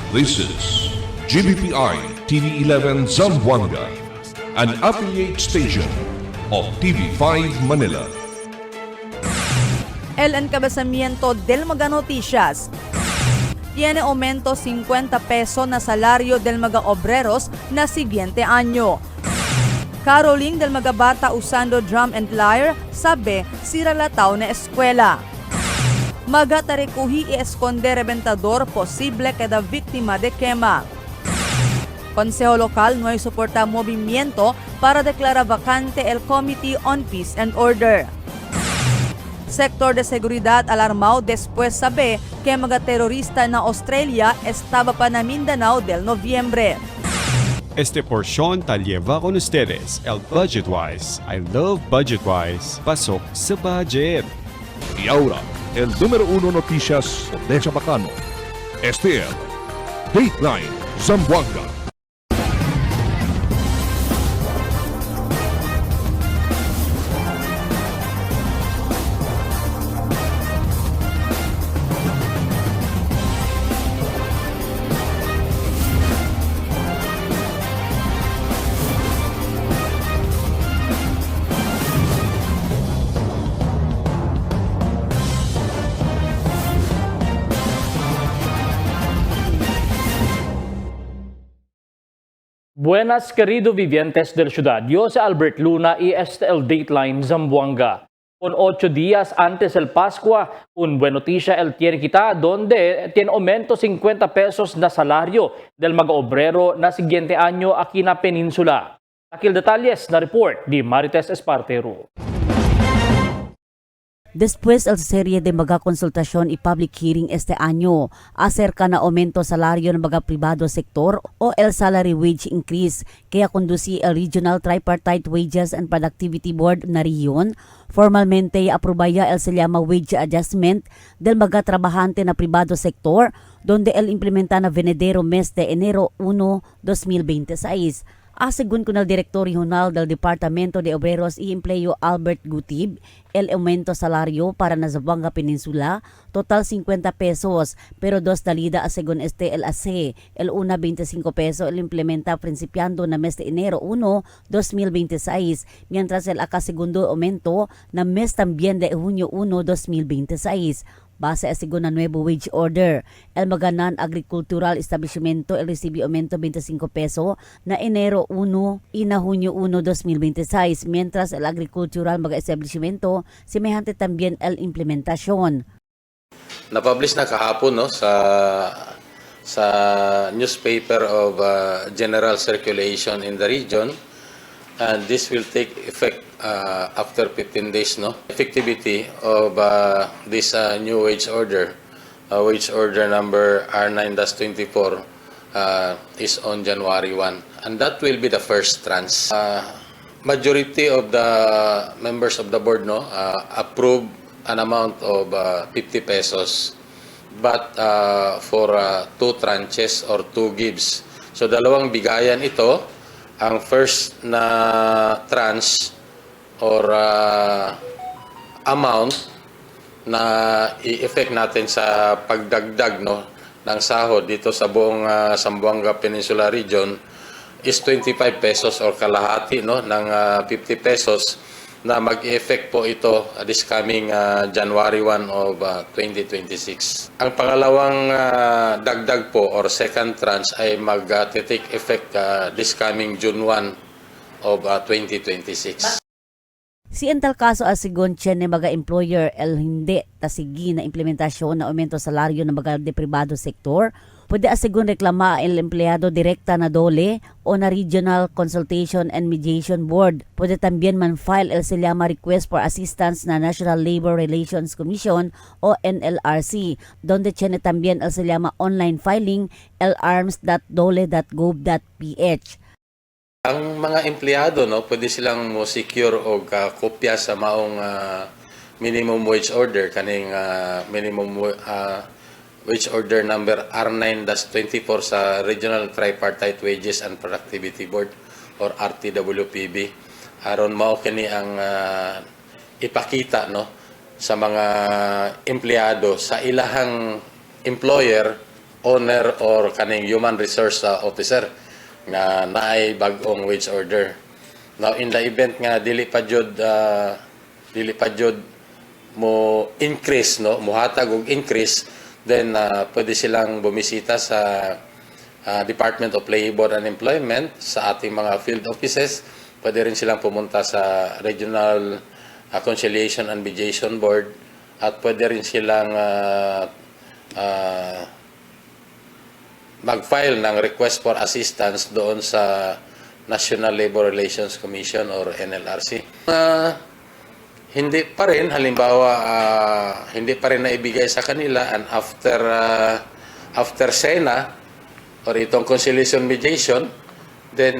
This is GBPI TV11 Zamboanga, an affiliate station of TV5 Manila. El encabezamiento del Mga Noticias. Tiene aumento 50 peso na salario del mga obreros na siguiente año. Caroling del mga bata usando drum and lyre, sabi siralataw na eskwela. Magatarekuhi e esconde reventador posible kada biktima de quema. Consejo Local no hay soporta movimiento para declarar vacante el Committee on Peace and Order. Sector de seguridad alarmado después sabe que mga terorista na Australia estaba pa na Mindanao del noviembre. Este porción tal lleva con ustedes el Budgetwise. I love Budgetwise. Pasok sa budget. Y ahora, el número 1 noticias de Chabacano. Este es Dateline Zamboanga. Buenas querido vivientes del ciudad, yo soy Albert Luna y este es el Dateline Zamboanga. Con 8 días antes del Pascua, un buen noticia el tiene kita donde tiene aumento 50 pesos na salario del mga obrero na siguiente año aquí na Peninsula. Akil detalles na report di Marites Espartero. Después el serie de mga konsultasyon y public hearing este año acerca na aumento salario ng mga pribado sektor o el salary wage increase kaya conduci el Regional Tripartite Wages and Productivity Board na riyon formalmente aprobaya el se llama wage adjustment del mga trabajante na pribado sektor donde el implementa na venidero mes de enero 1, 2026. Según con el director regional del Departamento de Obreros y Empleo Albert Gutib, el aumento salario para na Zamboanga Peninsula, total 50 pesos, pero dos dalida según este el AC, el una 25 peso el implementa principiando na mes de enero 1, 2026, mientras el segundo aumento na mes también de junio 1, 2026. Base sa segunda nuevo wage order, el mga non-agricultural establishmento el recibe aumento 25 peso na enero 1 y na junio 1, 2026, mientras el agricultural mga establishmento semejante también el implementasyon. Na-publish na kahapon no sa newspaper of general circulation in the region, and this will take effect after 15 days. No effectivity of this new wage order number R9-24 is on January 1, and that will be the first tranche. Majority of the members of the board approve an amount of 50 pesos, but for 2 tranches or 2 gives. So dalawang bigayan ito. Ang first na tranche or amount na i-effect natin sa pagdagdag ng sahod dito sa buong Zamboanga Peninsula Region is 25 pesos or kalahati ng 50 pesos na mag-effect po ito this coming January 1 of 2026. Ang pangalawang dagdag po or second tranche ay mag-take effect this coming June 1 of 2026. Si en tal kaso asigon siya ni mga employer el hindi tasigi na implementasyon na aumento salario ng mga de pribado sektor, pwede asigon reklama el empleyado direkta na dole o na Regional Consultation and Mediation Board. Pwede también man file el se llama Request for Assistance na National Labor Relations Commission o NLRC, donde tiene también el se llama online filing larms.dole.gov.ph. Ang mga empleyado pwede silang mo secure og kopya sa maong minimum wage order kaning minimum wage order number R9-24 sa Regional Tripartite Wages and Productivity Board or RTWPB. Aron mao kini ang ipakita sa mga empleyado sa ilahang employer owner or kaning human resource officer nga naay bag-ong wage order. Now in the event nga dili pa jud mo increase, no, muhatag og increase, then pwede silang bumisita sa Department of Labor and Employment sa ating mga field offices. Pwede rin silang pumunta sa Regional Conciliation and Mediation Board at pwede rin silang mag-file ng request for assistance doon sa National Labor Relations Commission or NLRC. Hindi pa rin, halimbawa, hindi pa rin naibigay sa kanila, and after SENA or itong conciliation mediation, then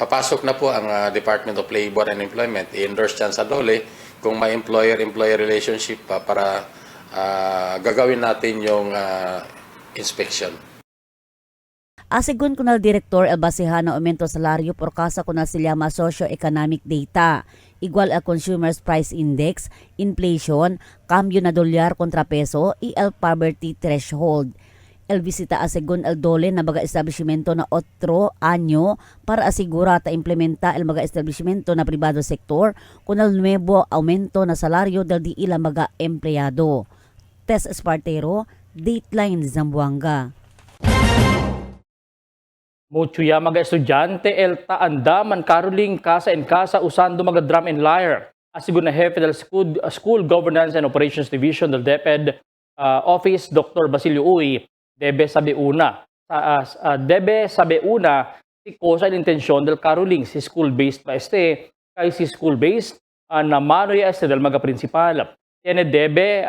papasok na po ang Department of Labor and Employment. I-endorse dyan sa DOLE kung may employer-employer relationship pa para gagawin natin yung inspection. Asigun kunal Direktor El Basihana aumento salaryo por kasa kunal silyama socio-economic data, igual a Consumers Price Index, inflation, cambio na dolyar kontra peso, el poverty threshold. El visita asigun el DOLE na mga establishmento na 8 anyo para asigura ta implementa el mga establishmento na pribado sektor kunal nuevo aumento na salaryo del di ila mga empleyado. Tess Espartero, Dateline Zamboanga. Muchuya mga estudyante el taandaman karuling kasa en kasa usando mga drum and lyre. Asigun na Jefe del School Governance and Operations Division del DepEd Office Dr. Basilio Uy, debe sabi una si cosa el intensyon del karuling si school-based pa kay si school-based na mano ya del mga principal. Tiene debe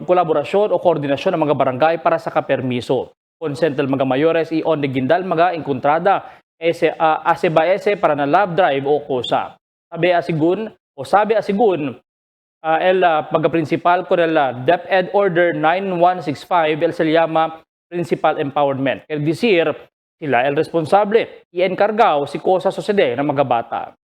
kolaborasyon o koordinasyon ng mga barangay para sa kapermiso. Consent del mga mayores i on de gindal mga encontrada ase para na love drive o kosa. Sabi asigun el mga principal ko del DepEd Order 9165 el se llama Principal Empowerment. Quiere decir, sila el responsable i-encargao si kosa sosede ng mga bata.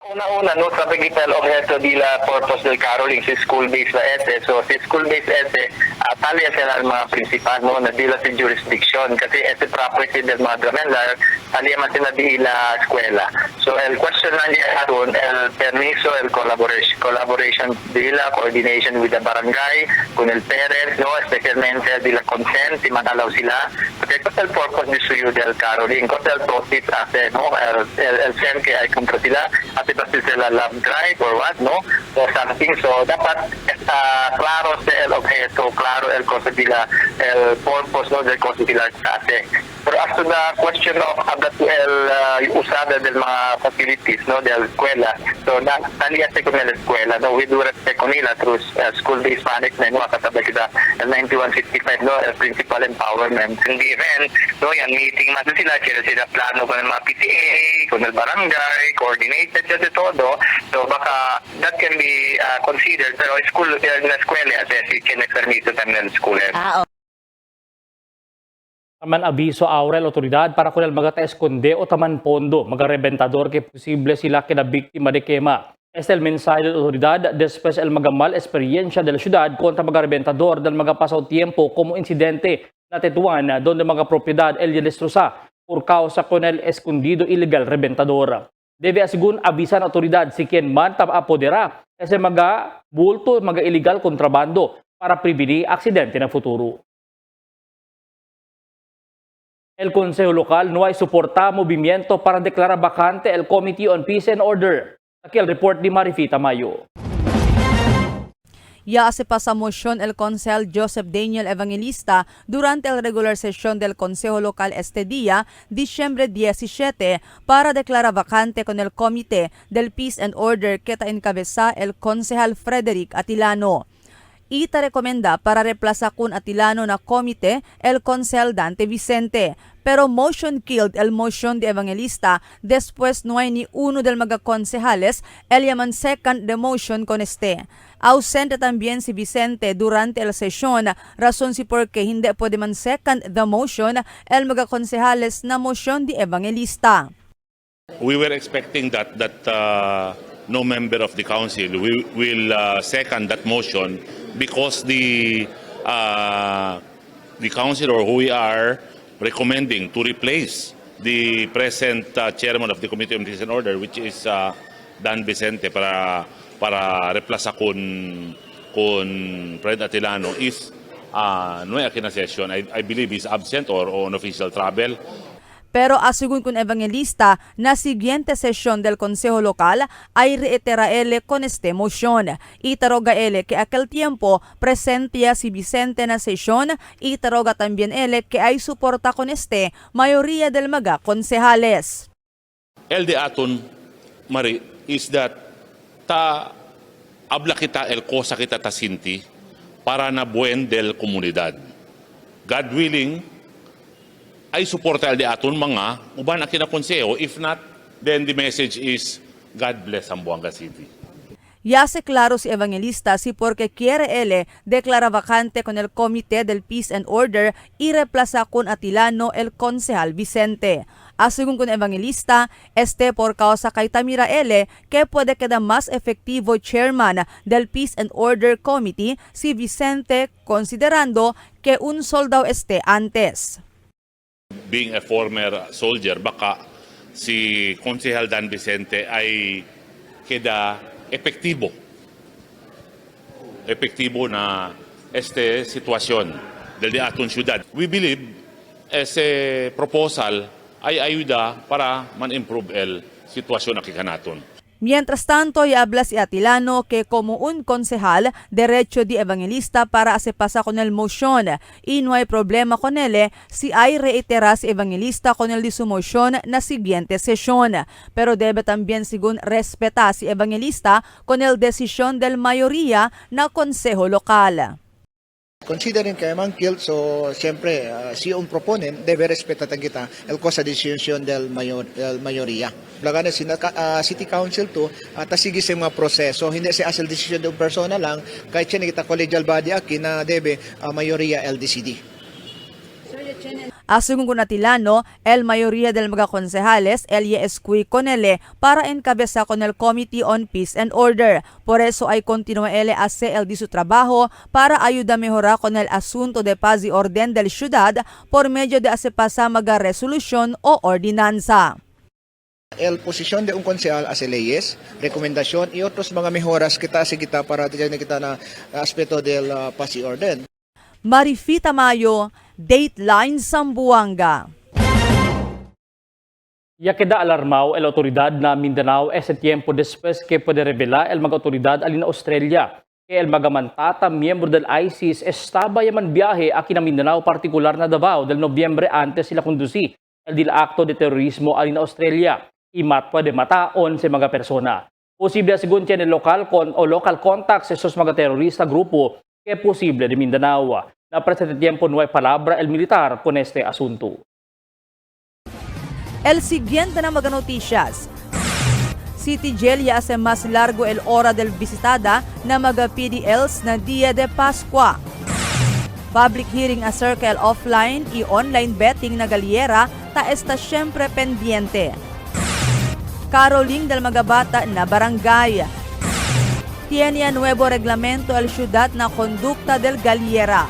Una-una, no, sabi kita el objeto de la purpose del caroling si school-based na ese. So, si school-based ese, tali sila ang mga principal, no, na dila sa jurisdiction. Kasi ese property del mga dramenlar, tali man sila dila eskwela. So, el question na niya doon, el permiso, el collaboration dila, coordination with the barangay, con el parents, no, especialmente dila consent, si matalaw sila. Kasi ito el purpose ni suyo del caroling. Ito el profit ase, no, el sen que ay kumpra sila, at kasi sila love drive or what, no? Or something. So, dapat klaro sa el objeto, klaro el cosa dila, el purpose, no, del cosa dila kasi. Pero as to the question of yung usada del mga facilities, no, del eskwela. So, taliase ko nila eskwela, no? We do respect ko nila through school-based management, no? Kasabay kita el 9165, no? El principal empowerment. Hindi rin, no? Yan meeting man sila, sila plano ko ng mga PTA, kung ng barangay, coordinated siya todo. So, baka that can be considered, pero school, na eskwela, si kine-permiso tayo ng school. Taman abiso aurel otoridad para kunal mga ta-eskonde o taman pondo, mga rebentador que posible sila kina biktima de quema. Es el mensaje de la autoridad después el mga mal experiencia de la ciudad contra mga rebentador del mga pasaw tiempo como incidente na Tetuan donde mga propiedad el destroza por causa con el escondido ilegal rebentador. Debe asigun avisan autoridad si quien man apodera ese mga bulto, mga illegal kontrabando para prevenir aksidente na futuro. El Consejo Local no hay soporta movimiento para declarar vacante el Committee on Peace and Order. Aquí el report de Marifita Mayo. Ya hace pasa moción el Consejal Joseph Daniel Evangelista durante el regular sesión del Consejo Local este día, diciembre 17, para declarar vacante con el Comité del Peace and Order que encabeza el Consejal Frederick Atilano. Ita rekomenda para reemplaza kun Atilano na komite el Consejal Dante Vicente. Pero motion killed el motion de Evangelista después no hay ni uno del mga concejales el llaman second the motion con este. Ausente también si Vicente durante el sesión, razón si porque hindi pwede man second the motion el mga concejales na motion de Evangelista. We were expecting that no member of the council will second that motion because the the council or who we are recommending to replace the present chairman of the Committee on Peace and Order, which is Dan Vicente, para replace kun Fred Atilano is no akin na session. I believe he's absent or on official travel. Pero asugun kun evangelista na siguiente sesyon del Consejo Local ay reitera ele con este moción. Itaroga ele que aquel tiempo presentía si Vicente na sesyon, itaroga también ele que ay suporta con este mayoría del mga konsehales. El de aton, Mari, is that abla kita el cosa kita tasinti para na buen del komunidad. God willing, ay suporta el de aton mga uban na kinakonseho. If not, then the message is God bless Zamboanga City. Ya hace claro si evangelista si porque quiere ele declara vacante con el Comité del Peace and Order y reemplaza con Atilano el concejal Vicente. Asugun con evangelista, por causa kay Tamira ele que puede quedar más efectivo chairman del Peace and Order Committee si Vicente, considerando que un soldado antes. Being a former soldier, baka si Konsehal Dan Vicente ay queda epektibo na sitwasyon del de aton syudad. We believe ese proposal ay ayuda para man-improve el sitwasyon na kikanaton. Mientras tanto, y habla si Atilano que como un concejal, derecho de evangelista para pasa con el moción y no hay problema con él si hay reitera si evangelista con el de su moción na siguiente sesión. Pero debe también según respetar si evangelista con el decisión del mayoría na consejo local. Considering kay man killed, so siyempre si un proponent debe respetatan kita el cosa decision del mayoría. Lagana City Council to tasigi sa mga proseso, hindi sa asal decision ng persona lang, kahit siya kita collegial body aki na debe mayoría LDCD. Asugun con Atilano, el mayoría del mga konsehales, escui con ele para encabeza con el Committee on Peace and Order. Por eso ay continúa ele hace el de su trabajo para ayudar a mejorar con el asunto de paz y orden del ciudad por medio de pasa mga resolución o ordinanza. El posisyon de un konsehal as leyes, rekomendasyon y otros mga mejoras kita para tiyan kita na aspeto del paz y orden. Marifita Mayo, Dateline Zamboanga. Ya queda alarmado el autoridad na Mindanao ese tiempo después que puede revelar el mga autoridad alin Australia que el magamantata miembro del ISIS estaba yaman viaje aquí na Mindanao particular na Davao del Nobyembre antes sila conduci el dil acto de terrorismo alin Australia y puede mataon sa mga persona. Posible según tiene local contacts esos mga terorista grupo que posible de Mindanao. Na presente tiempo no hay palabra el militar con este asunto. El siguiente na mga noticias. City Jail ya hace más largo el hora del visitada na mga PDLs na Dia de Pascua. Public hearing acerca el offline y online betting na Galiera ta está siempre pendiente. Caroling del mga bata na barangay. Tiene nuevo reglamento el ciudad na conducta del Galiera.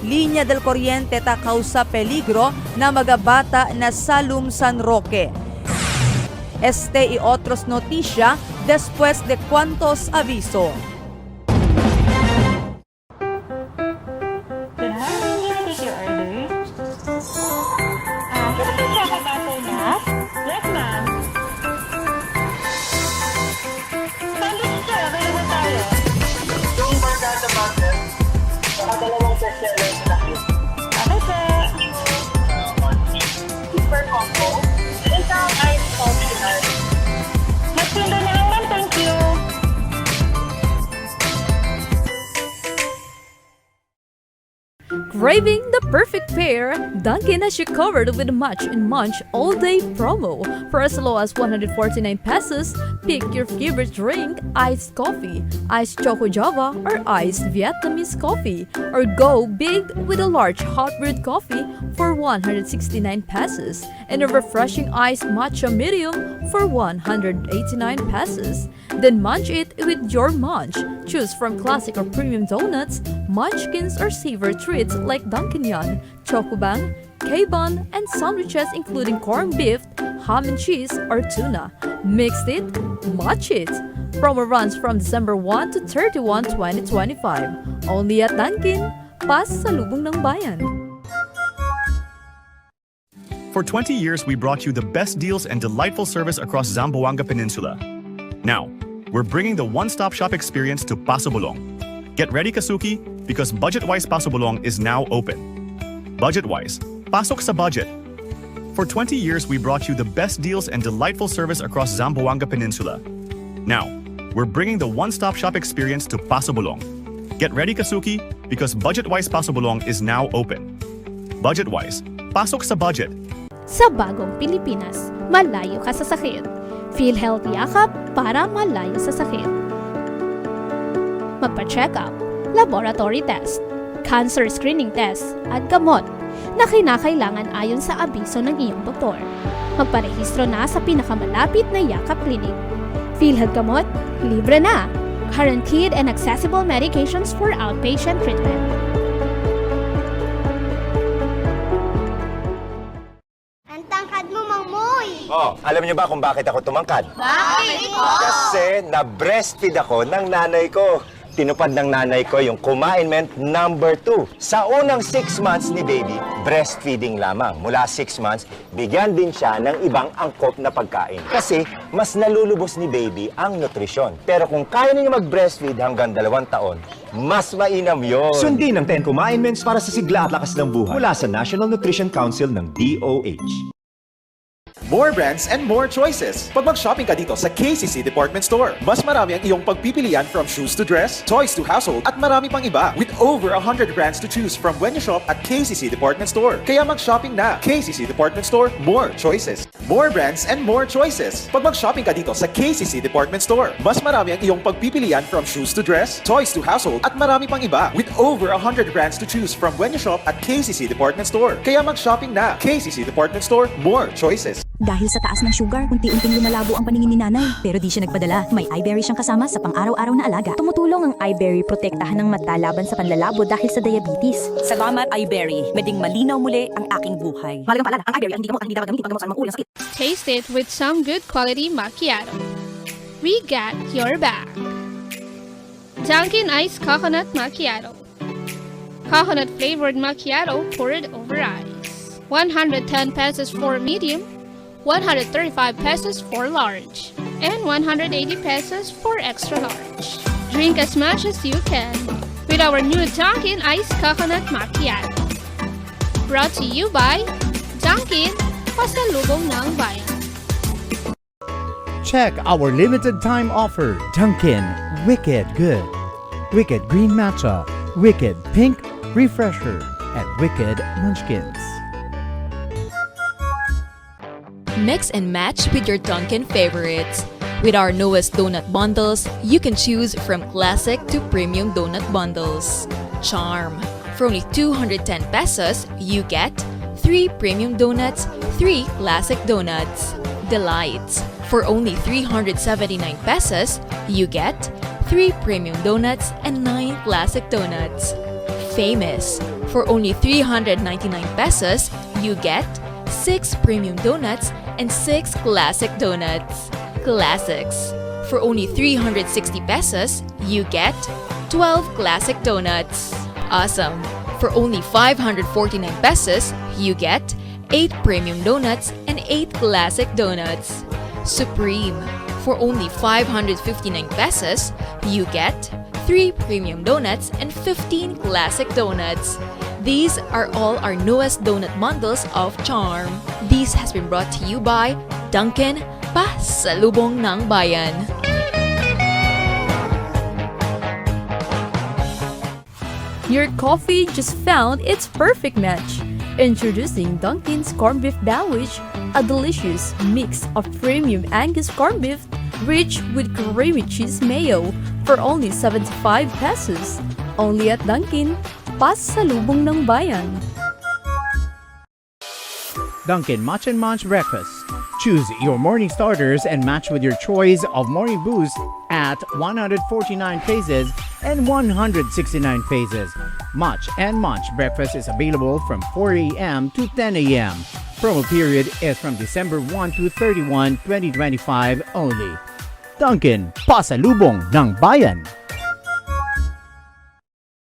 Linya del Corriente ta causa peligro na mga bata na Salum San Roque. Y otros noticia después de cuantos aviso. Craving the perfect pair? Dunkin' has you covered with Much and Munch all-day promo. For as low as 149 pesos, pick your favorite drink, iced coffee, iced choco java, or iced Vietnamese coffee. Or go big with a large hot brewed coffee for 169 pesos and a refreshing iced matcha medium for 189 pesos. Then munch it with your munch. Choose from classic or premium donuts, munchkins or savor treats like Dunkin' Yon, Chocobang, K-Bun, and sandwiches including corned beef, ham and cheese, or tuna. Mixed it, match it. Promo runs from December 1 to 31, 2025. Only at Dunkin', pasalubong ng bayan. For 20 years, we brought you the best deals and delightful service across Zamboanga Peninsula. Now, we're bringing the one-stop shop experience to Paso Bulong. Get ready, Kasuki, because Budget-Wise Paso Bulong is now open. Budget-Wise, pasok sa budget. For 20 years, we brought you the best deals and delightful service across Zamboanga Peninsula. Now, we're bringing the one-stop shop experience to Paso Bulong. Get ready, Kasuki, because Budget-Wise Paso Bulong is now open. Budget-Wise, pasok sa budget. Sa bagong Pilipinas, malayo ka sa sakit. PhilHealth Yakap para malayo sa sakit. Magpa-check up, laboratory test, cancer screening test, at gamot na kinakailangan ayon sa abiso ng iyong doktor. Magparehistro na sa pinakamalapit na Yakap Clinic. PhilHealth Gamot, libre na. Guaranteed and accessible medications for outpatient treatment. Ang tangkad mo, Mangmoy! Oh, alam niyo ba kung bakit ako tumangkad? Bakit po? Kasi na-breastfeed ako ng nanay ko. Tinupad ng nanay ko yung Kumain-ment number 2. Sa unang 6 months ni baby, breastfeeding lamang. Mula 6 months, bigyan din siya ng ibang angkop na pagkain. Kasi mas nalulubos ni baby ang nutrisyon. Pero kung kaya niyo mag-breastfeed hanggang 2 taon, mas mainam yon. Sundin ang 10 Kumain-ments para sa sigla at lakas ng buhay mula sa National Nutrition Council ng DOH. More brands and more choices. Pag mag-shopping ka dito sa KCC Department Store, mas marami ang iyong pagpipilian from shoes to dress, toys to household, at marami pang iba. With over 100 brands to choose from when you shop at KCC Department Store. Kaya mag-shopping na. KCC Department Store, more choices. More brands and more choices. Pag mag-shopping ka dito sa KCC Department Store, mas marami ang iyong pagpipilian from shoes to dress, toys to household, at marami pang iba. With over 100 brands to choose from when you shop at KCC Department Store. Kaya mag-shopping na. KCC Department Store, more choices. Dahil sa taas ng sugar, unti-unting lumalabo ang paningin ni nanay. Pero di siya nagpadala. May iBerry siyang kasama sa pang-araw-araw na alaga. Tumutulong ang iBerry protektahan ng mata laban sa panlalabo dahil sa diabetes. Salamat, iBerry. Meding malinaw muli ang aking buhay. Mahalagang paalala, ang iBerry ay hindi gamot at hindi dapat gamitin paggamot sa mga uri ng sakit. Taste it with some good quality macchiato. We got your back. Dunkin' Iced Coconut Macchiato. Coconut flavored macchiato poured over ice. 110 pesos for medium, 135 pesos for large, and 180 pesos for extra large. Drink as much as you can with our new Dunkin' Iced Coconut Macchiato. Brought to you by Dunkin', pasalubong ng bayan. Check our limited time offer. Dunkin' Wicked Good, Wicked Green Matcha, Wicked Pink Refresher, and Wicked Munchkins. Mix and match with your Dunkin' favorites. With our newest donut bundles, you can choose from classic to premium donut bundles. Charm. For only 210 pesos, you get 3 premium donuts, 3 classic donuts. Delights. For only 379 pesos, you get 3 premium donuts and 9 classic donuts. Famous. For only 399 pesos, you get 6 premium donuts and 6 classic donuts. Classics. For only 360 pesos, you get 12 classic donuts. Awesome. For only 549 pesos, you get 8 premium donuts and 8 classic donuts. Supreme. For only 559 pesos, you get 3 premium donuts and 15 classic donuts. These are all our newest donut bundles of Charm. This has been brought to you by Dunkin', pasalubong ng bayan. Your coffee just found its perfect match. Introducing Dunkin's Corned Beef Sandwich, a delicious mix of premium Angus corned beef rich with creamy cheese mayo for only 75 pesos. Only at Dunkin', pasalubong ng bayan. Dunkin' Match and Munch Breakfast. Choose your morning starters and match with your choice of morning boost at 149 pesos and 169 pesos. Much and Munch breakfast is available from 4 a.m. to 10 a.m. Promo period is from December 1 to 31, 2025 only. Dunkin', pasalubong ng bayan.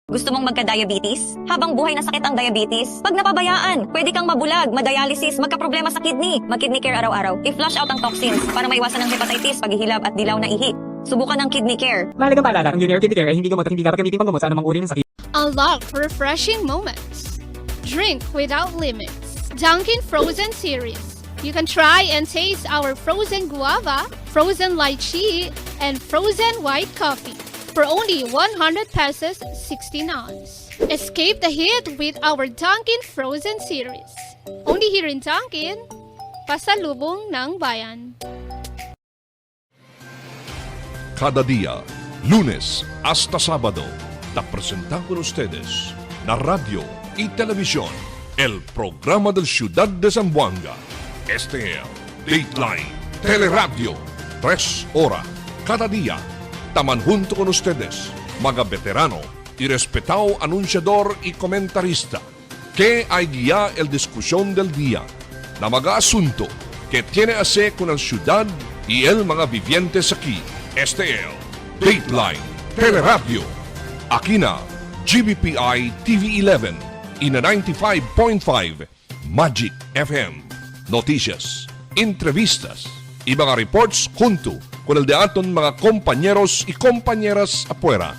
Gusto mong magka-diabetes? Habang buhay na sakit ang diabetes? Pag napabayaan, pwede kang mabulag, madialysis, magka-problema sa kidney. Mag-kidney care araw-araw. I-flush out ang toxins para maiwasan ang hepatitis, paghihilab at dilaw na ihi. Subukan ang kidney care. Mahalagang paalala, ang Junior Kidney Care ay hindi gamot at hindi dapat gamitin panggamot sa anumang uri ng sakit. Unlock refreshing moments. Drink without limits. Dunkin' Frozen Series. You can try and taste our frozen guava, frozen lychee, and frozen white coffee for only 100 pesos 16 ounce. Escape the heat with our Dunkin' Frozen Series. Only here in Dunkin', pasalubong ng bayan. Cada día, lunes hasta sábado, te presentan con ustedes la radio y televisión, el programa del Ciudad de Zamboanga. Este es Dateline Teleradio, 3 horas cada día. Taman junto con ustedes, mga veterano y respetado anunciador y comentarista, que hay guía el discusión del día, na mga asunto que tiene a ver con la ciudad y el mga vivientes aquí. Este es Dateline Teleradio. Aquí na GBPI TV11 y na 95.5 Magic FM. Noticias, entrevistas y mga reports junto con el de aton mga compañeros y compañeras afuera.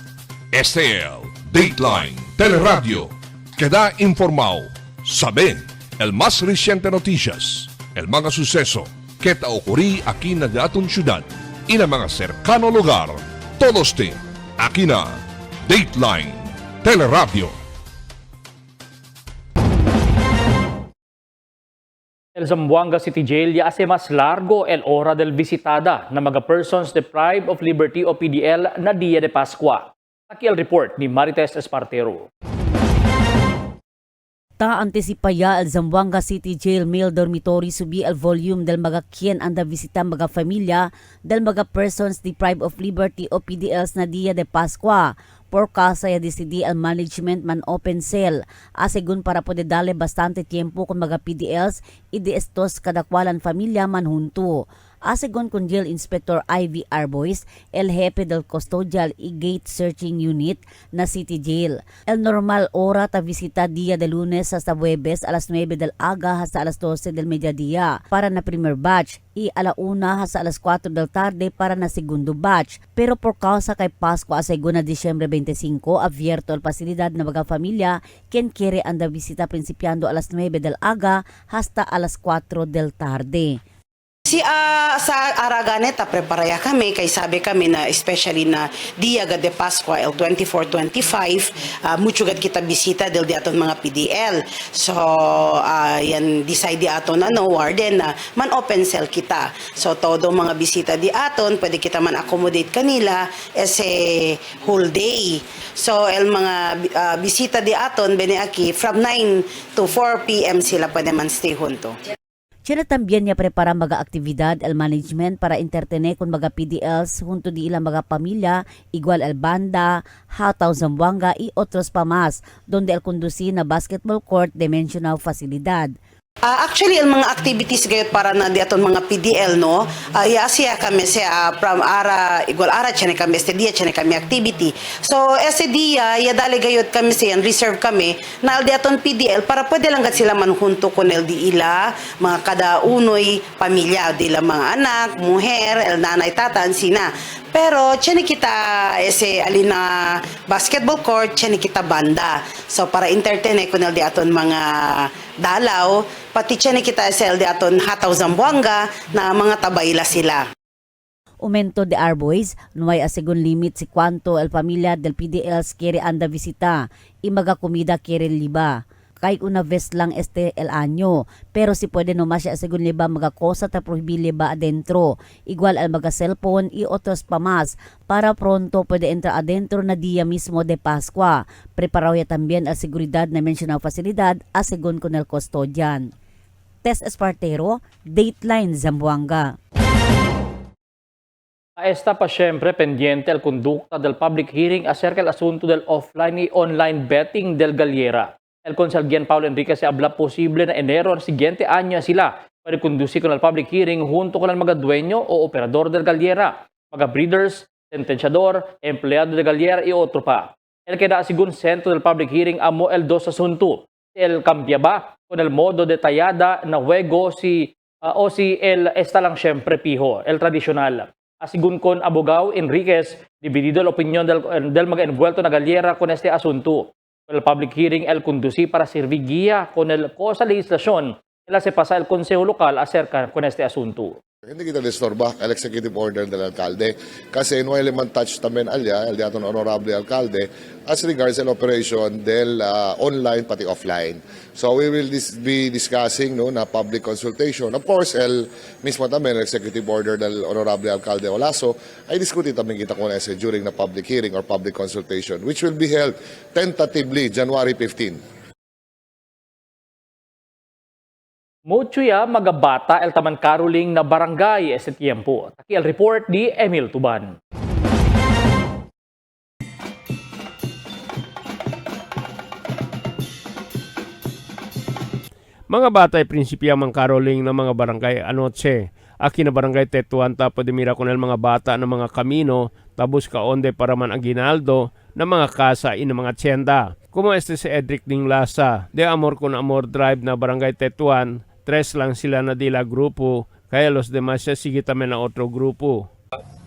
Este es Dateline Teleradio, que da informado, saben, el más reciente noticias, el mga suceso que ta ocurrí aquí na de aton ciudad y na mga cercano lugar. Todos te, aquí na Dateline Teleradio. El Zamboanga City Jail ya hace más largo el hora del visitada na mga persons deprived of liberty o PDL na Dia de Pascua. Aquí el report ni Marites Espartero. Ta anticipaya el Zamboanga City Jail Male Dormitory subi el volume del mga quien anda visita mga familia del mga persons deprived of liberty o PDLs na Dia de Pascua. Por casa ya decidí el management man open cell. Asegun para poder darle bastante tiempo con mga PDLs y de estos cada cualan familia man junto. Asegun con Jail Inspector Ivy Arbois, el jefe del Custodial y Gate Searching Unit na City Jail. El normal hora ta visita dia de lunes hasta Huwebes a las 9 del aga hasta alas 12 del mediodía para na primer batch y a la 1 hasta alas 4 del tarde para na segundo batch. Pero por causa kay Pasko asegun na Disyembre 25, abierto el pasilidad na mga familia quien quiere anda visita principiando alas 9 del aga hasta alas 4 del tarde. Sa Araganeta, preparaya kami, kay sabi kami na especially na Dia de Pascua, el 24-25, mucho gad kita bisita del di aton mga PDL. So, yan decide di aton warden na man open cell kita. So, todo mga bisita di aton, pwede kita man accommodate kanila as a whole day. So, el mga bisita di aton, beniaki, from 9 to 4 p.m. sila pwede man stay junto. Siya también niya prepara mga aktibidad el management para intertener con mga PDLs junto di ilang mga pamilya, igual el banda, Hataw Zamboanga y otros pa más, donde el conduci na basketball court de mencionado facilidad. Actually, ang mga activities gayot para na di aton mga PDL, no? Siya kami siya from igual ara, siya kami este dia, siya kami activity. So, ese dia, dali gayot kami siya, reserve kami, na di aton PDL, para pwede lang sila manhunto con el di ila, mga kada unoy pamilya, di la mga anak, muher, el nanay, tatan, sina. Pero, siya kita, ese alina basketball court, siya kita banda. So, para entertain con el di aton mga dalaw, pati siya kita SL di aton Hataw Zamboanga na mga tabayla sila. Aumento de Arbois, nuay asegun limit si cuanto el familia del PDLs quiere anda visita y mga comida quiere liba. Kahit una vez lang este el año, pero si pwede nomás siya asegun liba mga cosa ta prohibir liba adentro, igual al mga cellphone y otros pa más, para pronto pwede entrar adentro na dia mismo de Pascua. Preparaw ya también al seguridad na mencionado facilidad asegun con el custodian. Tess Espartero, Dateline Zamboanga. Está pa siempre pendiente al conducta del public hearing acerca del asunto del offline y online betting del Galliera. El consalguian Paulo Enriquez se habla posible na enero ng siguiente año sila para conducir con el public hearing junto con el mga dueño o operador del Galliera, mga breeders, sentenciador, empleado del Galliera y otro pa. El que da según centro del public hearing amo el dos asunto. El cambiaba con el modo detallada na juego o si el está lang siempre pijo, el tradicional. Asigun con abogado Enriquez, dividido la opinión del mga envuelto na Galliera con este asunto. El public hearing el conducí para servir guía con el cosa legislación que se pasa el Consejo Local acerca con este asunto. Hindi kita disturba ang executive order del alcalde kasi no element touch tamen alya el diaton honorable alcalde as regards an operation del online pati offline. So we will be discussing no na public consultation. Of course el mismo tamen executive order del honorable alcalde Olaso ay diskuti tamen kita kun ese during na public hearing or public consultation which will be held tentatively January 15. Mucho ya mga bata el taman karuling na barangay este tiempo. Taki el report di Emil Tuban. Mga bata ay prinsipya mang karoling ng mga barangay anoche. Aki na barangay Tetuan tapos dimira ko ng mga bata ng mga kamino tabos kaonde para man ang ginaldo ng mga kasa in mga tiyenda. Como este si Edric Ding Lasa, de Amor con Amor Drive na barangay Tetuan, 3 lang sila na dila grupo, kaya los demás siya sige tamen na otro grupo.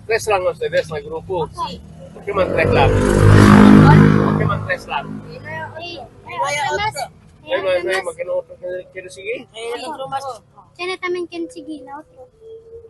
3 lang ustedes na grupo. ¿Por qué man 3 lang? ¿Por qué man 3 lang? Ay, magkano otro quiere sige? Tiene también quien sigue la otro.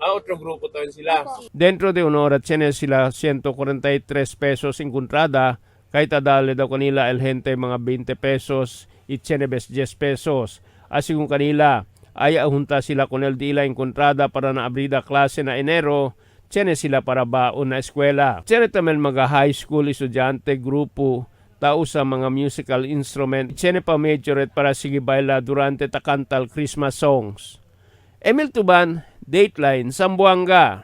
Otro grupo también sila. Dentro de una hora, tiene sila 143 pesos encontrada, kahit adale daw kanila el gente mga 20 pesos y tiene 10 pesos. Así kung kanila, ay ahunta sila con el dila encontrada para na abrida klase na enero, tiene sila para baon na eskwela. Tiene tamang mga high school estudyante grupo, tao sa mga musical instrument, tiene pa majorette para sige baila durante takantal Christmas songs. Emil Tuban, Dateline, Zamboanga.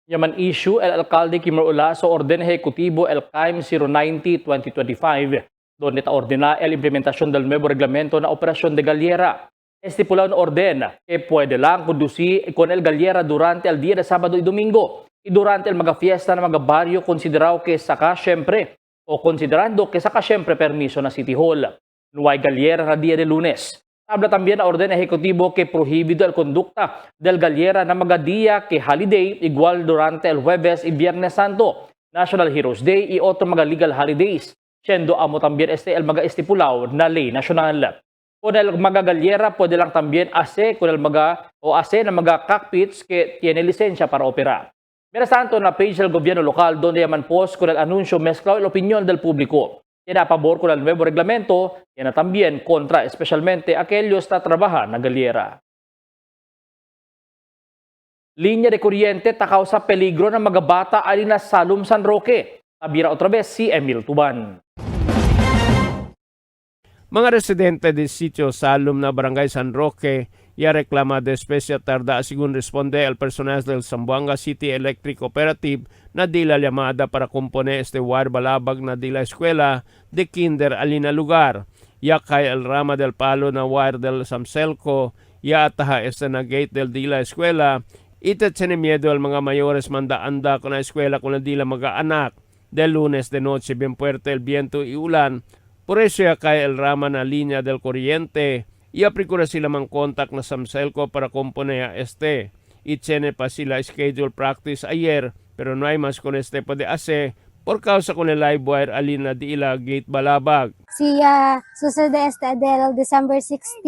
Yaman issue el alcalde Kimro Olaso orden ejecutivo el CAIM 090-2025. Donde ta ordena el implementación del nuevo reglamento na Operación de Galliera. Estipulado na orden que puede lang conducir con el Galliera durante el día de sábado y domingo y durante el mga fiesta na mga barrio considerado que saka siempre o considerando que saka siempre permiso na City Hall. No hay Galliera na día de lunes. Habla también na orden ejecutivo que prohibido el conducta del Galliera na mga día que holiday igual durante el Jueves y Viernes Santo, National Heroes Day y otro mga legal holidays. Siendo amo también el mga estipulado na ley nacional. Con el mga Galliera puede lang también con el mga na mga cockpits que tiene licencia para operar. Mientras tanto, na page del gobierno local donde yaman post con el anuncio mezclado la opinión del público. Tiene a favor con el nuevo reglamento, tiene también contra especialmente aquellos que trabajan na Galliera. Linya de kuryente takaw sa peligro ng mga bata alin na Salum San Roque. Tabira otra vez si Emil Tuban. Mga residente del sitio Salum na Barangay San Roque ya reklama de especia tarda según responde el personal del Zamboanga City Electric Cooperative na di la llamada para compone este wire balabag na di la eskwela de kinder alina lugar. Ya kay el rama del palo na wire del Samselco ya ataha este na gate del di la eskwela. Ita tiene miedo al mga mayores manda-anda con la eskwela con la di la mga anak. Del lunes de noche bien fuerte el viento y ulan. Por eso ya cae el rama na linya del corriente y apricura sila mang contact na Samselco para componer este. Y tiene pa sila schedule practice ayer pero no hay más con este puede hacer por causa con el live wire alina di ila gate balabag. Sucede del December 16,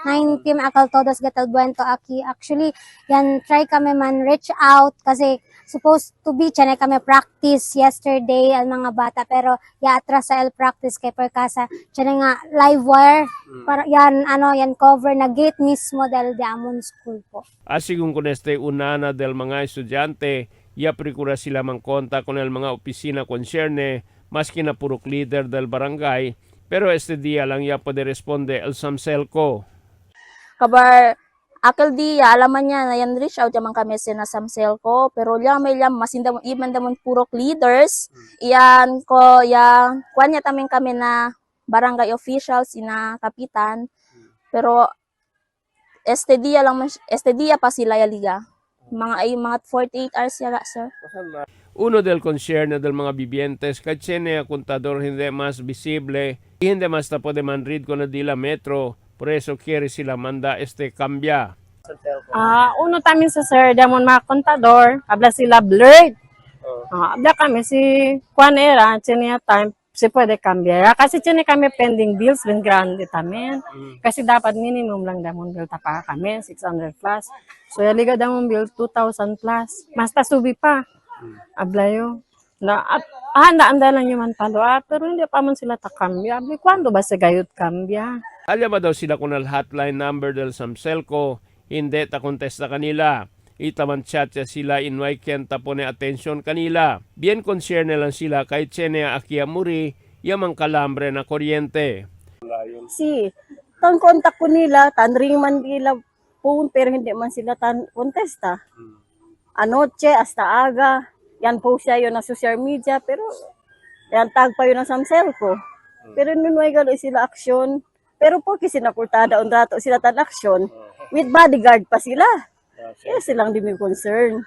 9 p.m. akal todos gatal buento aki. Actually, yan try kami man reach out kasi supposed to be chane kami practice yesterday ang mga bata pero atras sa el practice kay perkasa chane nga live wire para yan cover na gate mismo del Diamond School po. Asigún con este unana del mga estudyante ya procura sila mang konta con el mga opisina concerne maski na purok leader del barangay pero este día lang ya puede responde el Samselco. Kabar Akil dia, alaman niya na yan reach out yaman kami sa nasamsel ko, pero may masinda iman damon purok leaders, iyan ko, kuwan niya tamin kami na barangay officials, ina kapitan, pero este dia pa sila yaliga. Mga 48 hours yaga, sir. Uno del concierno del mga vivientes, kachene a contador hindi mas visible, hindi mas tapo de manrid ko na dila metro, por eso quiere sila manda cambia. Uno tamin sa sir, damon mga kontador, habla sila blurred. Habla kami si Juanera, chene time, si pwede cambiar. Kasi chene kami pending bills, ben grande tamin. Kasi dapat minimum lang damon bill tapa kami, 600 plus. So yaliga damon bill 2,000 plus. Basta subi pa. Ablayo. Handa lang yung man palo, pero hindi pa man sila takambya. Kwando ba sa gayot kambya? Alam ba daw sila kung al hotline number del Samselco, hindi ta kontesta kanila. Itaman chat sila inway ken tapone atensyon kanila. Bien concerne lang sila kay chene akia muri yamang kalambre na kuryente. Si, tan kontak ko nila, tan ring man nila phone pero hindi man sila tan kontesta. Anoche hasta aga, yan po siya yun na social media pero yan tag pa yun ang Samselco. Pero nunway galo sila aksyon. Pero porque sinakurtada on rato sila tan aksyon, with bodyguard pa sila. Kaya silang di may concern.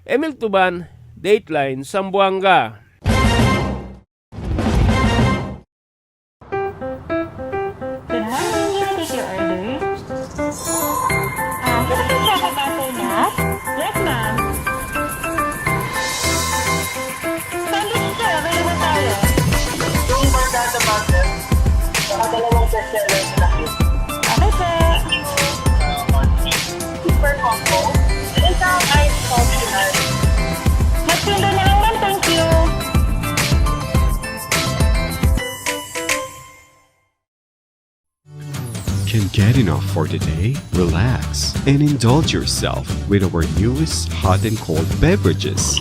Emil Tuban, Dateline, Zamboanga. Can get enough for today? Relax and indulge yourself with our newest hot and cold beverages.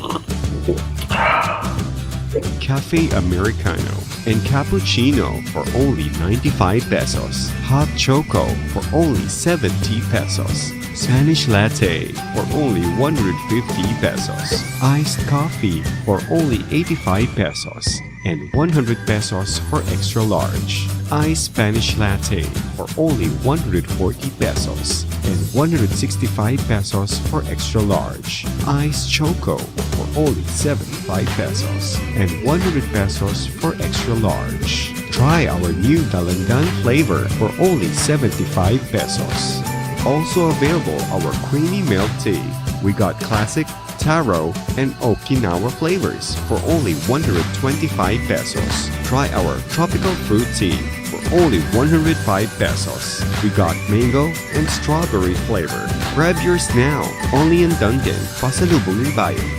Cafe Americano and Cappuccino for only 95 pesos. Hot Choco for only 70 pesos. Spanish Latte for only 150 pesos. Iced Coffee for only 85 pesos. And 100 pesos for extra large. Iced Spanish Latte for only 140 pesos. And 165 pesos for extra large. Iced Choco for only 75 pesos. And 100 pesos for extra large. Try our new Dalandan flavor for only 75 pesos. Also available our creamy milk tea. We got classic, taro, and Okinawa flavors for only 125 pesos. Try our tropical fruit tea for only 105 pesos. We got mango and strawberry flavor. Grab yours now, only in Dunkin', Pasalubong ng Bayan.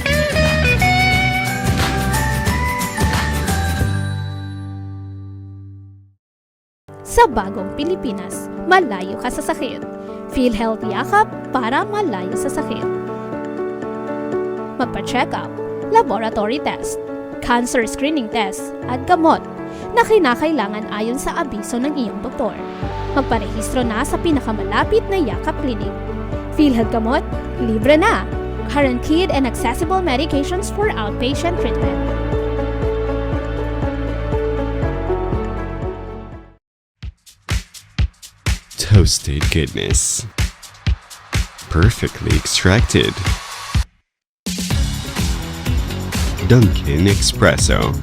Sa bagong Pilipinas, malayo ka sa sakit. PhilHealth Yakap para malayo sa sakit. Magpa-check-up, laboratory test, cancer screening test, at gamot na kinakailangan ayon sa abiso ng iyong doktor. Magparehistro na sa pinakamalapit na Yakap Clinic. PhilHealth Gamot, libre na. Guaranteed and accessible medications for outpatient treatment. Toasted goodness. Perfectly extracted. Dunkin' Espresso.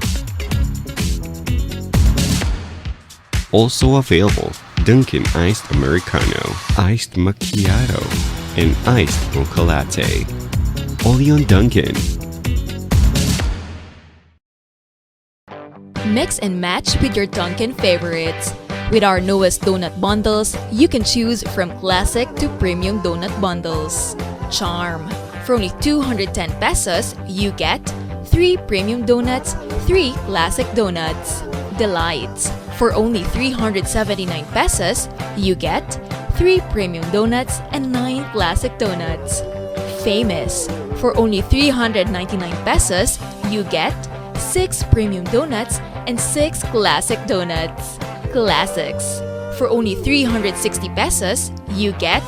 Also available, Dunkin' Iced Americano, Iced Macchiato, and Iced Mocha Latte. Only on Dunkin'. Mix and match with your Dunkin' favorites. With our newest donut bundles, you can choose from classic to premium donut bundles. Charm. For only 210 pesos, you get 3 premium donuts, 3 classic donuts. Delights. For only 379 pesos, you get 3 premium donuts and 9 classic donuts. Famous. For only 399 pesos, you get 6 premium donuts and 6 classic donuts. Classics. For only 360 pesos, you get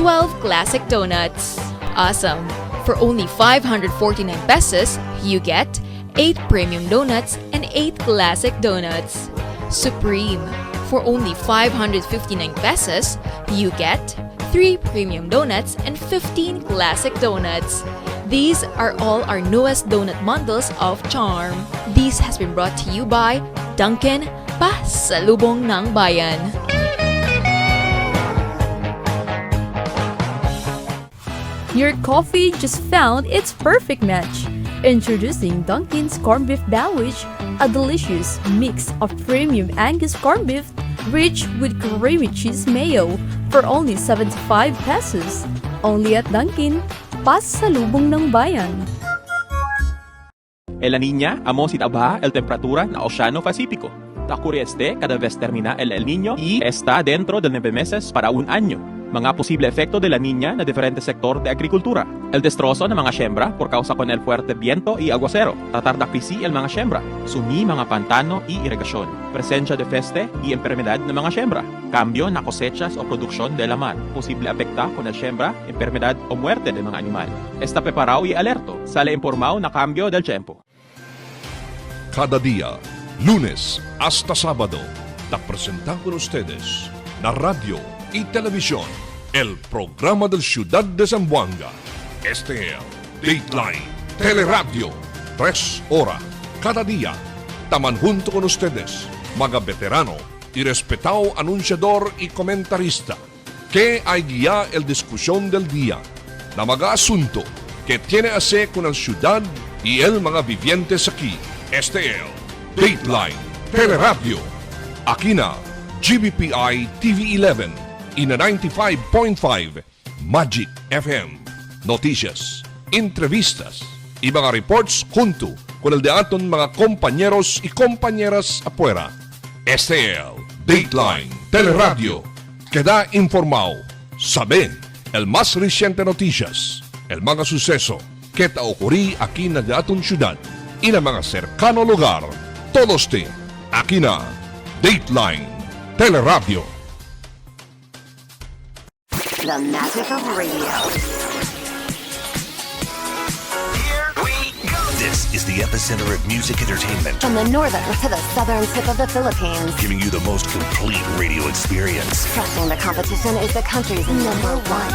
12 classic donuts. Awesome! For only 549 pesos, you get 8 premium donuts and 8 classic donuts. Supreme. For only 559 pesos, you get 3 premium donuts and 15 classic donuts. These are all our newest donut bundles of Charm. This has been brought to you by Dunkin', Pasalubong ng Bayan. Your coffee just found its perfect match. Introducing Dunkin's Corned Beef Sandwich, a delicious mix of premium Angus corned beef rich with creamy cheese mayo for only 75 pesos. Only at Dunkin', Pasalubong ng Bayan. En la Niña, amo si taba el temperatura na Oceano Pacífico. Ocurre cada vez termina el Niño y está dentro de 9 meses para un año. Mga posible efecto de la Niña na diferente sector de agrikultura. El destrozo ng mga siembra por causa con el fuerte viento y aguacero. Tratar de krisi el mga siembra. Sumi mga pantano y irrigasyon. Presencia de peste y enfermedad ng mga siembra. Cambio na cosechas o produksyon de la mar. Posible afecta con el siembra, enfermedad o muerte de mga animal. Está preparado y alerto. Sale informado na cambio del tiempo. Cada día, lunes hasta sábado, te presentan con ustedes la radio y televisión, el programa del Ciudad de Zamboanga. Este es Dateline Teleradio, 3 horas cada día. Taman junto con ustedes, mga veterano y respetado anunciador y comentarista, que hay guía el discusión del día, na mga asunto que tiene a ver con el ciudad y el mga vivientes aquí. Este es Dateline Teleradio. Aquí na GBPI TV11 y na 95.5 Magic FM. Noticias, entrevistas y mga reports junto con el de aton mga compañeros y compañeras afuera. Este es Dateline Teleradio. Queda informado, saben el más reciente noticias, el mga suceso que te ocurrí aquí na de aton ciudad y na mga cercano lugar. Todos aquí na Dateline Teleradio. The magic of radio. Here we go. This is the epicenter of music entertainment. From the northern to the southern tip of the Philippines. Giving you the most complete radio experience. Trusting the competition is the country's number one.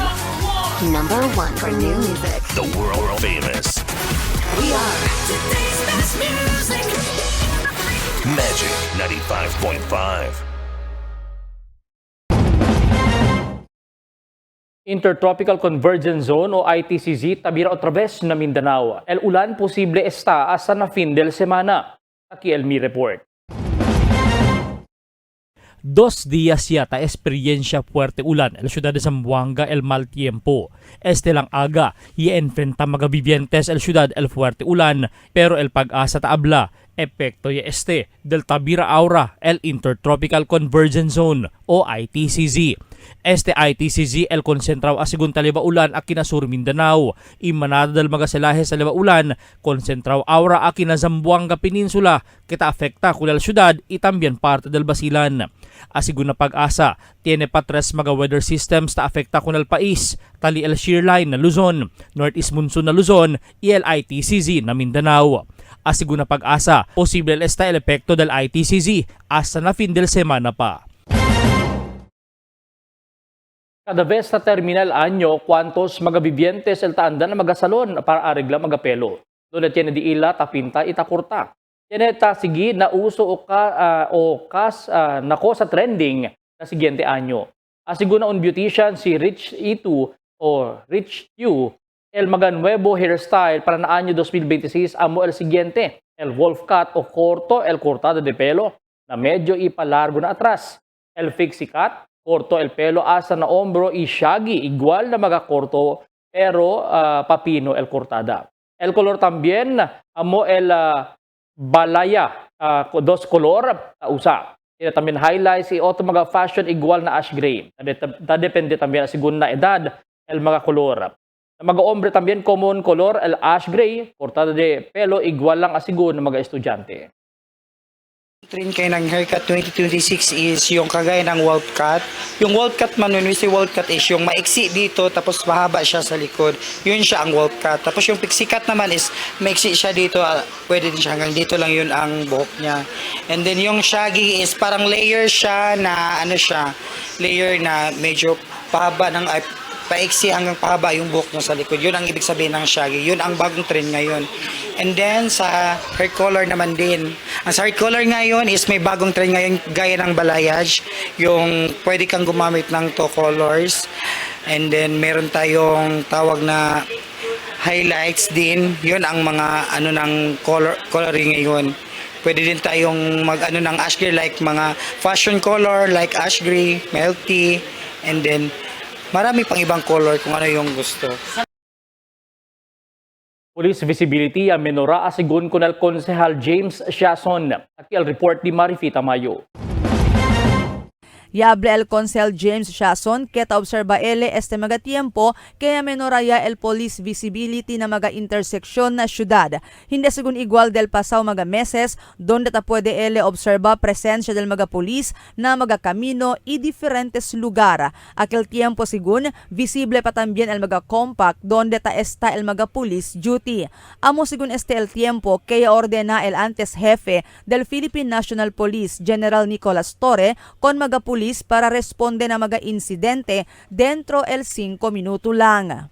Number one for new music. The world famous. We are today's best music. Magic 95.5. Intertropical Convergence Zone o ITCZ tabira otra vez na Mindanao. El ulan posible está hasta na fin del semana. Aquí el Mi Report. 2 días yata experiencia fuerte ulan en la ciudad de Zamboanga el mal tiempo. Este lang aga y enfrenta mga vivientes el ciudad el fuerte ulan pero el pag-asa taabla epekto y este del tabira aura el Intertropical Convergence Zone o ITCZ. Este ITCZ el konsentraw asigun taliba ulan a kinasur Mindanao. Imanada del mga selahe sa liba ulan, konsentraw aura a kina Zamboanga Peninsula, kita afekta kulal syudad y también parte del Basilan. Asigun na pag-asa, tiene pa 3 mga weather systems ta afekta kunal pais, tali el shear line na Luzon, northeast monsoon na Luzon, y el ITCZ na Mindanao. Asigun na pag-asa, posible esta el epekto del ITCZ hasta na fin del semana pa. Cada vez sa terminal anyo, kwantos mga vivientes el taanda na magasalon para arregla magapelo. Doon tiene di ila tapinta itakurta. Tiene ta sige na uso nako sa trending na siguiente anyo. Asigo na un beautician si Rich E2 o Rich Q el maganuevo hairstyle para na anyo 2026 amo el siguiente. El wolf cut o corto el cortada de pelo na medyo ipalargo na atras. El fixie cut corto el pelo hasta na hombro y shaggy, igual na mga corto pero papino el cortada. El color también amo el balaya, 2 color usa. Tiene también highlights y otro mga fashion igual na ash gray. Depende también según na edad el mga color. Mga hombre también common color el ash gray, cortada de pelo igual lang asigun ng mga estudyante. Trend kayo ng haircut 2026 is yung kagaya ng world cut. Yung world cut man, when we say world cut is yung maiksi dito tapos mahaba siya sa likod. Yun siya ang world cut. Tapos yung pixie cut naman is maiksi siya dito. Pwede din siya hanggang dito lang yun ang buhok niya. And then yung shaggy is parang layer siya na layer na medyo pahaba ng paiksi hanggang pahaba yung buhok niya sa likod. Yun ang ibig sabihin ng shaggy. Yun ang bagong trend ngayon. And then sa hair color naman din. Ang sa hair color ngayon is may bagong trend ngayon gaya ng balayage. Yung pwede kang gumamit ng 2 colors. And then meron tayong tawag na highlights din. Yun ang mga ng coloring ngayon. Pwede din tayong ng ash gray like mga fashion color like ash gray, milk tea, and then marami pang ibang color kung ano yung gusto. Police visibility a menora asigun kunal Konsehal James Siason. Akil report ni Marifita Mayo. Yable el Consel James Siason keta observa ele este mga tiempo kaya menoraya el police visibility na mga interseksyon na syudad. Hindi sigun igual del pasaw mga meses donde ta pwede ele observa presensya del mga police na mga kamino y diferentes lugar. Aquel tiempo sigun visible pa también el mga compact donde ta está el mga police duty. Amo sigun este el tiempo kaya ordena el antes jefe del Philippine National Police General Nicolas Torre kon mga police para responde na mga insidente dentro el 5 minuto lang.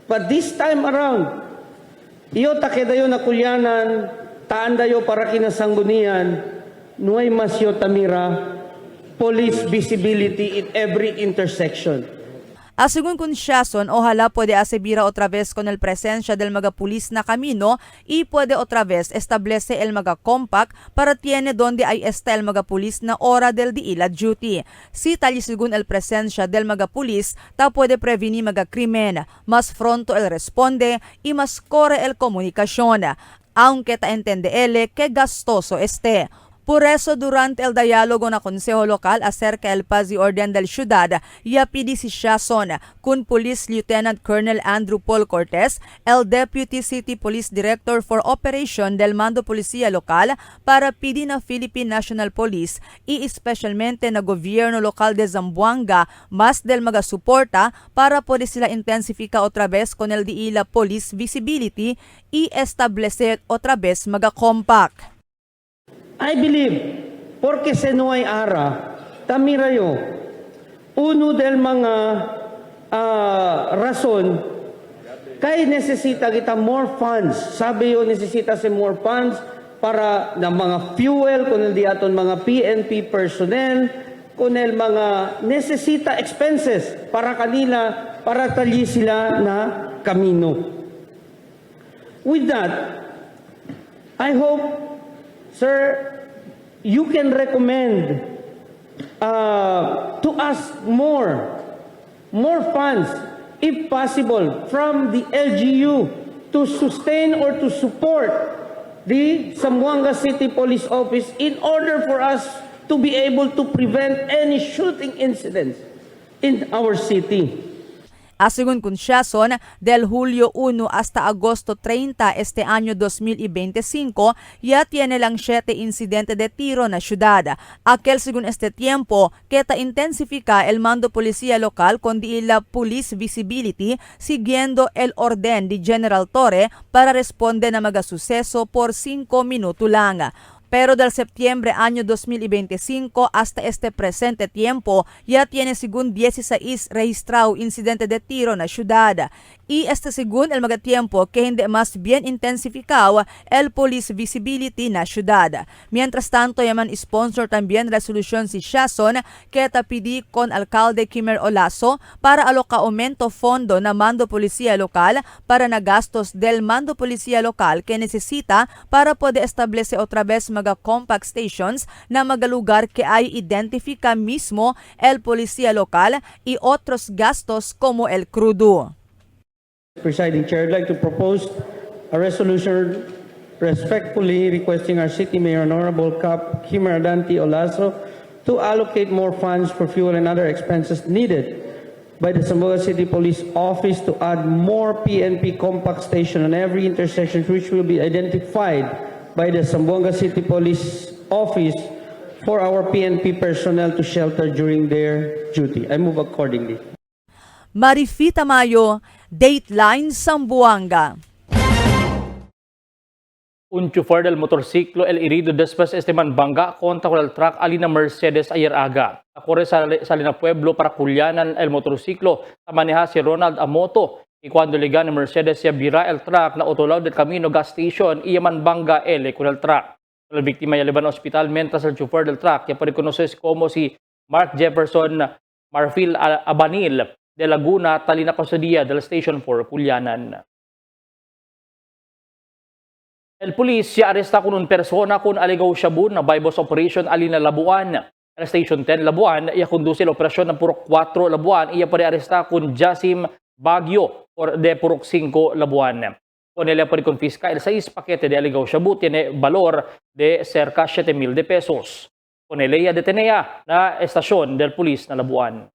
But this time around, iyo takedayo na kulyanan, taan dayo para kinasanggunian, nuay masyo tamira, police visibility in every intersection. Asigun kun Siason, ojalá puede asibira otra vez con el presencia del mga pulis na camino y puede otra vez establece el mga compact para tiene donde hay está el mga pulis na hora del diila duty. Si tali sigun el presencia del mga pulis, ta puede prevenir mga krimen, mas pronto el responde y mas corre el comunicación, aunque ta entende ele que gastoso este. Por eso, durante el diálogo na Consejo Local acerca el paz y orden del ciudad, yapidi si Siason kun Police Lieutenant Colonel Andrew Paul Cortez, el Deputy City Police Director for Operation del Mando Policía Local para pidi na Philippine National Police y especialmente na Gobierno Local de Zamboanga mas del mga suporta para pwede sila intensifika otra vez con el diila police visibility y establecer otra vez mga compact. I believe, porque se no hay ara, tamirayo, uno del mga rason, kay necesita kita more funds. Sabi yo, necesita se more funds para na mga fuel, kung hindi aton mga PNP personnel, kung el mga necesita expenses para kanila, para tali sila na kamino. With that, I hope, sir, you can recommend to us more funds, if possible, from the LGU to sustain or to support the Zamboanga City Police Office in order for us to be able to prevent any shooting incidents in our city. Asigun kun Siason, del Julio 1 hasta Agosto 30 este año 2025, ya tiene lang 7 incidente de tiro na ciudad. Aquel según este tiempo, que ta intensifica el mando policía local con la police visibility, siguiendo el orden de General Torre para responder na mga suceso por 5 minuto lang. Pero del septiembre año 2025 hasta este presente tiempo, ya tiene según 16 registrado incidente de tiro na ciudad. Y este según el mga tiempo que hindi mas bien intensificado el police visibility na ciudad. Mientras tanto, yaman sponsor también resolution si Siason que tapidi con alcalde Kimer Olaso para aloca aumento fondo na mando policía local para na gastos del mando policía local que necesita para poder establecer otra vez mga compact stations na mga lugar que ay identifica mismo el policía local y otros gastos como el crudo. Presiding Chair, I'd like to propose a resolution respectfully requesting our City Mayor, Honorable Cap Kimer Adante Olaso, to allocate more funds for fuel and other expenses needed by the Zamboanga City Police Office to add more PNP compact station on every intersection which will be identified by the Zamboanga City Police office for our PNP personnel to shelter during their duty. I move accordingly. Marifita Mayo, Dateline Zamboanga. Un chofer del motorsiklo el herido después estiman bangga contra con el truck alina Mercedes ayer aga. Ocurre sa Salina Pueblo para kulyanan el motorsiklo sa maneha si Ronald Amoto. Y cuando liga ni Mercedes ya bira el truck na otolaw del camino gas station iya man bangga ele con el truck. La víctima ya liban hospital mientras el chofer del truck ya reconoces como si Mark Jefferson Marfil Abanil de Laguna, Talina Cosadia del Station 4 Kulyanan. El pulis siya aresta kun un persona kun aligaw shabun na bypass operation alina Labuan. El Station 10 Labuan, iya kundusil operasyon ng Purok 4 Labuan, iya pa aresta kun Jasim Baguio or de Purok 5 Labuan. Con ella pa confisca el 6 pakete de aligaw shabu tiene valor de cerca 7,000 de pesos. Con ella detenea na estasyon del pulis na Labuan.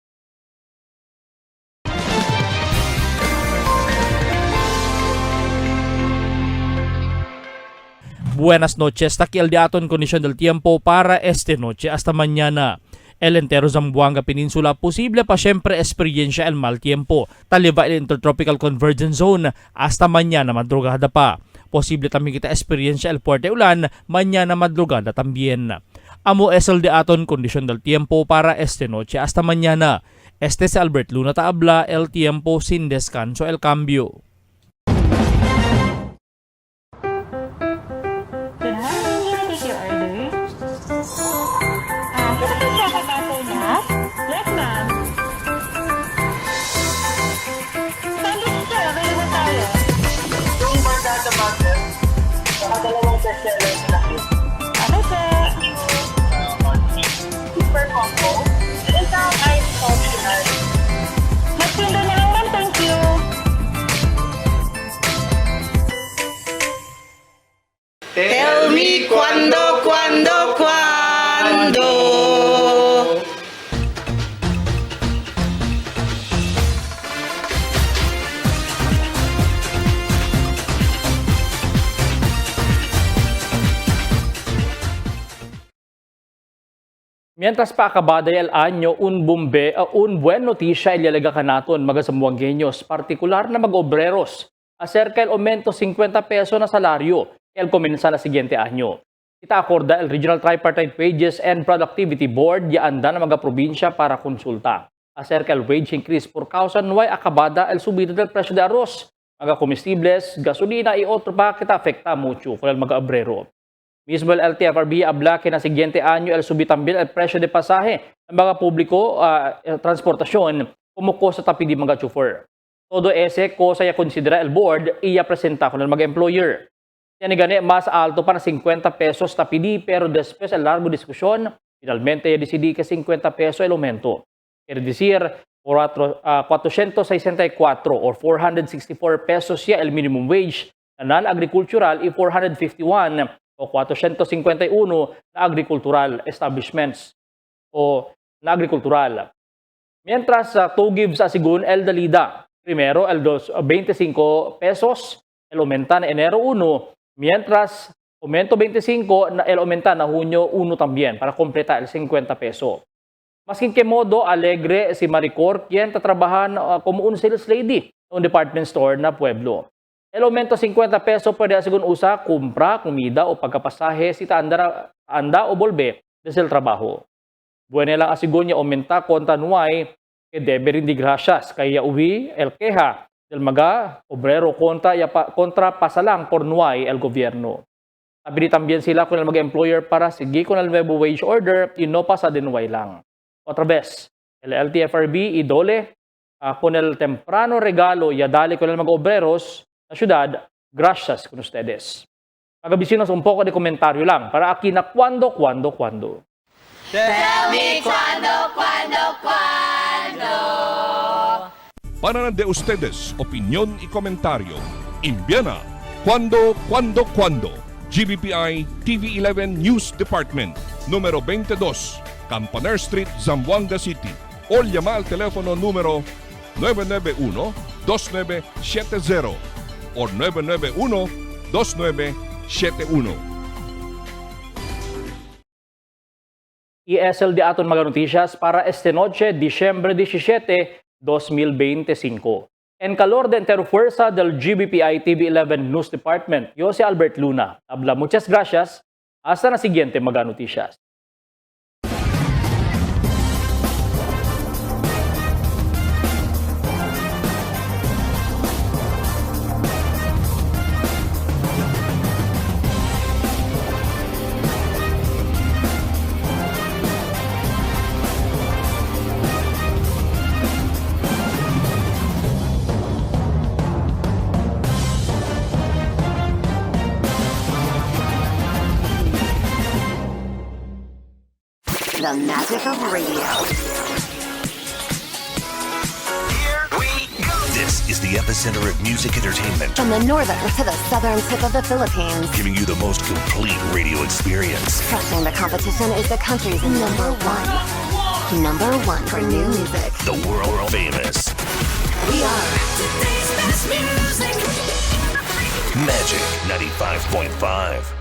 Buenas noches, aquí el dato condición del tiempo para esta noche hasta mañana. El entero Zamboanga Peninsula posible pa siempre experiencia el mal tiempo. Taliba el Intertropical Convergence Zone hasta mañana madrugada pa. Posible también kita experiencia el fuerte ulan mañana madrugada también. Amo es el dato condición del tiempo para esta noche hasta mañana. Este es Albert Luna Taabla, el tiempo sin descanso, el cambio. Super combo. Isang ice optional. Magpinda na lang ma'am, thank you. Tell me cuando. Mientras pa acabada el año, un buen noticia ilalaga ka naton mga Zamboangueños, partikular na mag-obreros, acerca el aumento 50 peso na salario el comienza na siguiente año. Kita akorda el Regional Tripartite Wages and Productivity Board ya anda na mga probinsya para konsulta. Acerca el wage increase por causa nuay acabada el subida del presyo de arroz, mga comestibles, gasolina y otro pa kita afekta mucho con el mga obrero. Mismo el LTFRB habla que na siguiente año el subir también el presyo de pasaje ng mga publiko transportasyon kumuko sa tapi di mga chauffeur. Todo ese cosa ya considera el board iya presenta con el mga employer. Yan gani mas alto pa na 50 pesos tapi di pero después el largo diskusyon finalmente ya decidi que 50 peso el aumento. Quiere decir 464 or 464 pesos ya el minimum wage na non-agricultural y 451 o 451 na agricultural establishments o na agricultural. Mientras to gives a según el Dalida, primero el 25 pesos, el aumenta na enero 1, mientras aumento 25, el aumenta na junio 1 también para completar el 50 peso. Maskin que modo, alegre si Maricor, quien tatrabahan como un sales lady ng department store na Pueblo. El aumento 50 peso pwede según usa, kumpra, comida o pagkapasahe si anda o bolbe desde el trabajo. Buena lang asigun niya aumenta konta nuay que debe rin di gracias kaya uwi el queja del mga obrero kontra pasalang por nuay el gobierno. Sabi también sila con el mga employer para sige con el nuevo wage order y no pasa de nuay lang. Otra vez, el LTFRB idole con el temprano regalo ya dali con el mga obreros na syudad, gracias con ustedes. Magabisinos un poco de komentaryo lang para aquí na cuando. Tell me cuando. Para de ustedes, opinión y comentario. Envíana cuando. GBPI TV11 News Department, número 22, Campaner Street, Zamboanga City. O llama al teléfono número 991-2970 o 991-2971. ESL di aton mga noticias para este noche, Disyembre 17, 2025. En calor de entero fuerza del GBPI TV11 News Department, yo si Albert Luna. Habla, muchas gracias. Hasta na siguiente mga noticias. The magic of radio. Here we go. This is the epicenter of music entertainment. From the northern to the southern tip of the Philippines. Giving you the most complete radio experience. Crushing the competition is the country's number one. Number one for new music. The world famous. We are Magic 95.5.